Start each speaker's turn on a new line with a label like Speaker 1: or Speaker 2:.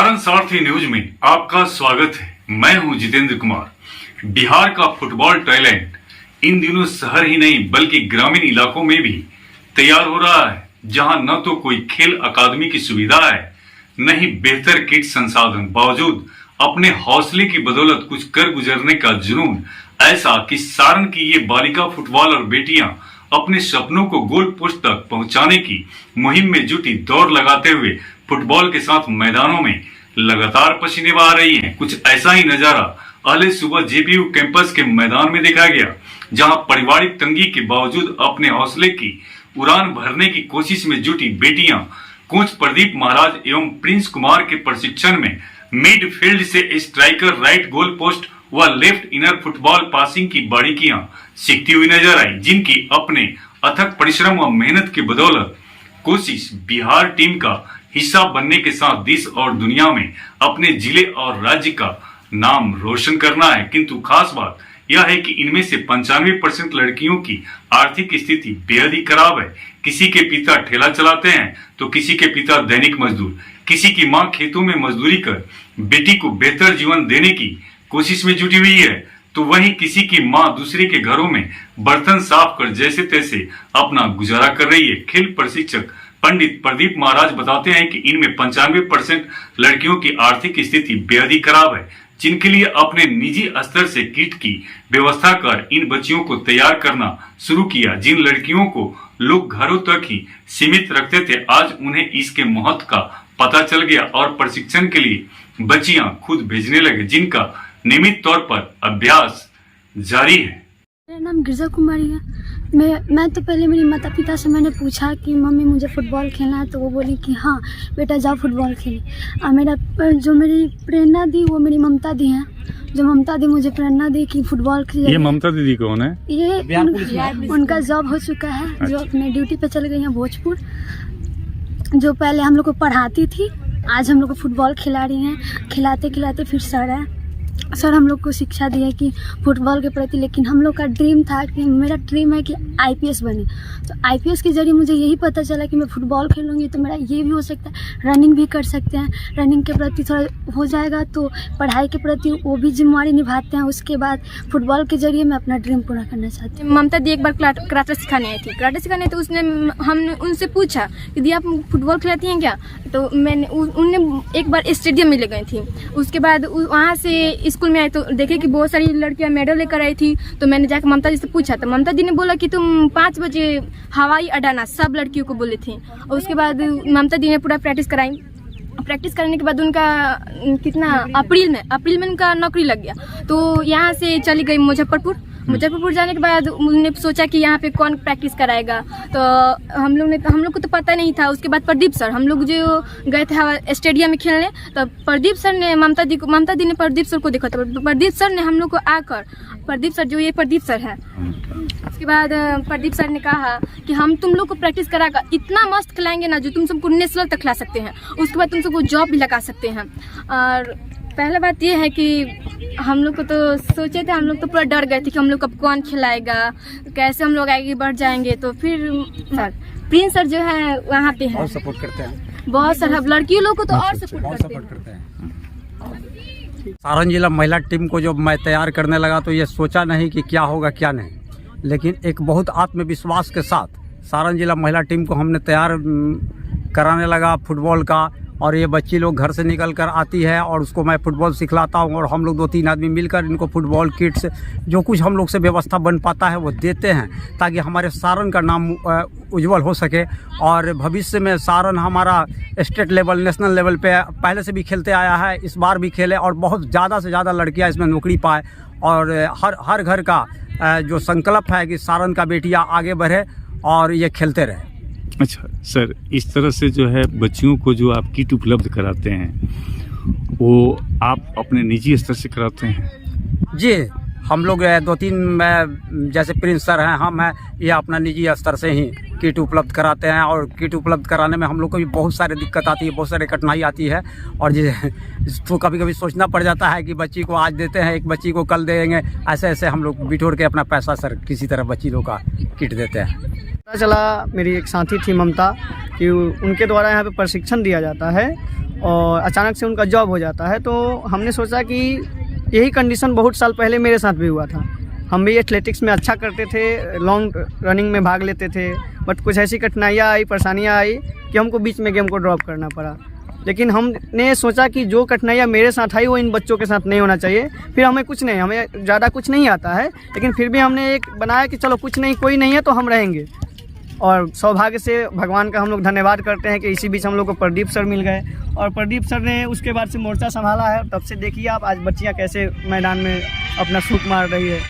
Speaker 1: सारण सारथी news में आपका स्वागत है। मैं हूं जितेंद्र कुमार। बिहार का फुटबॉल टैलेंट इन दिनों शहर ही नहीं बल्कि ग्रामीण इलाकों में भी तैयार हो रहा है, जहां न तो कोई खेल अकादमी की सुविधा है, न ही बेहतर किट संसाधन। बावजूद अपने हौसले की बदौलत कुछ कर गुजरने का जुनून ऐसा कि सारण की ये बालिका फुटबॉलर बेटियां अपने सपनों को गोल पोस्ट तक पहुंचाने की मुहिम में जुटी, दौड़ लगाते हुए फुटबॉल के साथ मैदानों में लगातार पसीने बहा रही हैं। कुछ ऐसा ही नजारा अहले सुबह जेपीयू कैंपस के मैदान में देखा गया, जहां पारिवारिक तंगी के बावजूद अपने हौसले की उड़ान भरने की कोशिश में जुटी बेटियां कोच प्रदीप महाराज एवं प्रिंस कुमार के प्रशिक्षण में मिडफील्ड से स्ट्राइकर, राइट गोल पोस्ट व लेफ्ट इनर फुटबॉल पासिंग की बारीकियां सीखती हुई नजर आई, जिनकी अपने अथक परिश्रम व मेहनत की बदौलत कोशिश बिहार टीम का हिस्सा बनने के साथ देश और दुनिया में अपने जिले और राज्य का नाम रोशन करना है। किंतु खास बात यह है कि इनमें से 95% लड़कियों की आर्थिक स्थिति बेहद ही खराब है। किसी के पिता ठेला चलाते हैं तो किसी के पिता दैनिक मजदूर, किसी की मां खेतों में मजदूरी कर बेटी को बेहतर जीवन देने की कोशिश में जुटी हुई है, तो वहीं किसी की मां दूसरे के घरों में बर्तन साफ कर जैसे तैसे अपना गुजारा कर रही है। खेल प्रशिक्षक पंडित प्रदीप महाराज बताते हैं कि इनमें 95% लड़कियों की आर्थिक स्थिति बेहद ही खराब है, जिनके लिए अपने निजी स्तर से किट की व्यवस्था कर इन बच्चियों को तैयार करना शुरू किया। जिन लड़कियों को लोग घरों तक ही सीमित रखते थे, आज उन्हें इसके महत्व का पता चल गया और प्रशिक्षण के लिए बच्चियां खुद भेजने लगे, जिनका नियमित तौर पर अभ्यास जारी है।
Speaker 2: मेरा नाम गिरजा कुमारी है। मैं तो पहले मेरी माता पिता से मैंने पूछा कि मम्मी मुझे फुटबॉल खेलना है, तो वो बोली कि हाँ बेटा जाओ फुटबॉल खेले। जो मेरी प्रेरणा दी वो मेरी ममता दी है। जो ममता दी मुझे प्रेरणा दी कि फुटबॉल खेले।
Speaker 1: ये ममता दीदी कौन है?
Speaker 2: ये उनका जॉब हो चुका है। अच्छा। जो अपने ड्यूटी पे चल गई हैं भोजपुर। जो पहले हम लोग को पढ़ाती थी, आज हम लोग को फुटबॉल खिला रही हैं। खिलाते खिलाते फिर सर हम लोग को शिक्षा दी है कि फुटबॉल के प्रति, लेकिन हम लोग का ड्रीम था कि मेरा ड्रीम है कि आईपीएस बने। तो आईपीएस के जरिए मुझे यही पता चला कि मैं फुटबॉल खेलूंगी तो मेरा ये भी हो सकता है, रनिंग भी कर सकते हैं। रनिंग के प्रति थोड़ा हो जाएगा तो पढ़ाई के प्रति वो भी जिम्मेवारी निभाते हैं। उसके बाद फुटबॉल के जरिए मैं अपना ड्रीम पूरा करना चाहती हूँ।
Speaker 3: ममता दी एक बार कराटे सिखाने आई थी। कराटे सिखाने तो हमने उनसे पूछा कि दी आप फुटबॉल खिलाती हैं क्या? तो उनने एक बार स्टेडियम में ले गई थी। उसके बाद वहाँ से स्कूल में आए तो देखे कि बहुत सारी लड़कियां मेडल लेकर आई थी। तो मैंने जाकर ममता जी से पूछा, तो ममता जी ने बोला कि तुम 5 बजे हवाई अड्डा ना, सब लड़कियों को बोले थे। और उसके बाद ममता जी ने पूरा प्रैक्टिस कराई। प्रैक्टिस करने के बाद उनका अप्रैल में उनका नौकरी लग गया। तो यहाँ से चली गई मुजफ्फरपुर जाने के बाद उन्होंने सोचा कि यहाँ पे कौन प्रैक्टिस कराएगा। तो हम लोग को तो पता नहीं था। उसके बाद प्रदीप सर, हम लोग जो गए थे स्टेडियम में खेलने, तो प्रदीप सर ने ममता दी ने प्रदीप सर को देखा। तो प्रदीप सर ने हम लोग को आकर, प्रदीप सर जो ये प्रदीप सर है, उसके बाद प्रदीप सर ने कहा कि हम तुम लोग को प्रैक्टिस कराकर इतना मस्त खिलाएंगे ना, जो तुम सबको नेशनल तक खिला सकते हैं। उसके बाद तुम सबको जॉब भी लगा सकते हैं। और पहला बात ये है कि हम लोग को तो सोचे थे, हम लोग तो पूरा डर गए थे कि हम लोग कब कौन खिलाएगा, कैसे हम लोग आगे बढ़ जाएंगे। तो फिर सर प्रिंस सर जो है वहाँ पे है,
Speaker 4: सपोर्ट करते हैं
Speaker 3: बहुत सारा लड़कियों लोग को तो और सपोर्ट करते हैं।
Speaker 4: सारण जिला महिला टीम को जब मैं तैयार करने लगा तो ये सोचा नहीं कि क्या होगा क्या नहीं, लेकिन एक बहुत आत्मविश्वास के साथ सारण जिला महिला टीम को हमने तैयार कराने लगा फुटबॉल का। और ये बच्ची लोग घर से निकल कर आती है और उसको मैं फुटबॉल सिखलाता हूँ, और हम लोग 2-3 आदमी मिलकर इनको फुटबॉल किट्स जो कुछ हम लोग से व्यवस्था बन पाता है वो देते हैं, ताकि हमारे सारण का नाम उज्जवल हो सके। और भविष्य में सारण हमारा स्टेट लेवल, नेशनल लेवल पे पहले से भी खेलते आया है, इस बार भी खेले, और बहुत ज़्यादा से ज़्यादा लड़कियाँ इसमें नौकरी पाए। और हर घर का जो संकल्प है कि सारण का बेटियाँ आगे बढ़े और ये खेलते रहे।
Speaker 1: अच्छा सर, इस तरह से जो है बच्चियों को जो आप किट उपलब्ध कराते हैं वो आप अपने निजी स्तर से कराते हैं?
Speaker 4: जी, हम लोग 2-3 जैसे प्रिंस सर हैं, हम हैं, ये अपना निजी स्तर से ही किट उपलब्ध कराते हैं। और किट उपलब्ध कराने में हम लोग को भी बहुत सारी दिक्कत आती है, बहुत सारी कठिनाई आती है। और तो कभी कभी सोचना पड़ जाता है कि बच्ची को आज देते हैं, एक बच्ची को कल देंगे, ऐसे ऐसे हम लोग बिठोर के अपना पैसा सर किसी तरह बच्ची लोग का किट देते हैं।
Speaker 5: पता चला मेरी एक साथी थी ममता कि उनके द्वारा यहाँ पे प्रशिक्षण दिया जाता है और अचानक से उनका जॉब हो जाता है। तो हमने सोचा कि यही कंडीशन बहुत साल पहले मेरे साथ भी हुआ था। हम भी एथलेटिक्स में अच्छा करते थे, लॉन्ग रनिंग में भाग लेते थे, बट कुछ ऐसी कठिनाइयाँ आई, परेशानियाँ आई कि हमको बीच में गेम को ड्रॉप करना पड़ा। लेकिन हमने सोचा कि जो कठिनाइयाँ मेरे साथ आई वो इन बच्चों के साथ नहीं होना चाहिए। फिर हमें ज़्यादा कुछ नहीं आता है, लेकिन फिर भी हमने एक बनाया कि चलो कुछ नहीं, कोई नहीं है तो हम रहेंगे। और सौभाग्य से भगवान का हम लोग धन्यवाद करते हैं कि इसी बीच हम लोग को प्रदीप सर मिल गए, और प्रदीप सर ने उसके बाद से मोर्चा संभाला है। तब से देखिए आप आज बच्चियाँ कैसे मैदान में अपना सूख मार रही है।